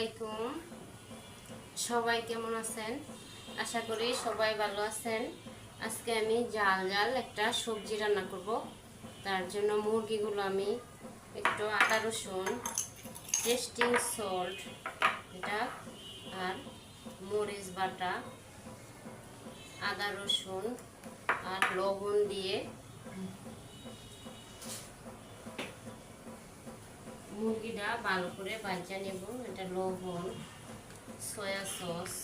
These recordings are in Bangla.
আসসালামাইকুম। সবাই কেমন আছেন? আশা করি সবাই ভালো আছেন। আজকে আমি জাল জাল একটা সবজি রান্না করব। তার জন্য মুরগিগুলো আমি একটু আদা রসুন, টেস্টিং সল্ট এটা আর মরিচ বাটা, আদা রসুন আর লবণ দিয়ে মুরগিটা ভালো করে ভাজা নেব। এটা লবণ, সয়া সস,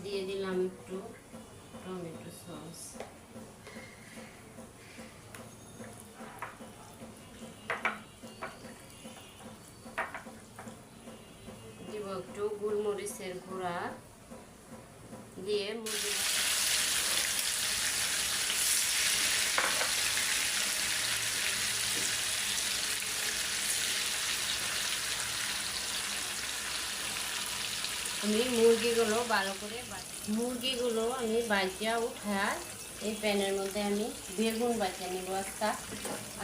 দিয়ে দিলাম একটু টমেটো সস, দিব একটু গোলমরিচের গুঁড়া দিয়ে মুরগি আমি মুরগিগুলো আমি বাজিয়া উঠা এই প্যানের মধ্যে আমি বেগুন বাজিয়া নিব।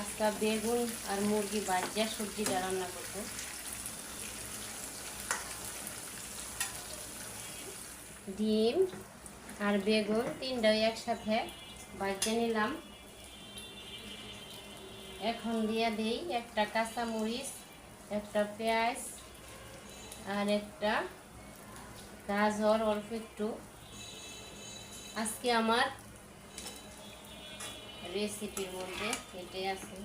আজকে বেগুন আর মুরগি বাজিয়া সবজিটা রান্না করব। ডিম আর বেগুন তিনটাই একসাথে বাজিয়ে নিলাম। এখন দিয়ে দিই একটা কাঁচামরিচ, একটা পেঁয়াজ আর একটা গাজর অল্প একটু। আজকে আমার রেসিপির মধ্যে এটাই আছে।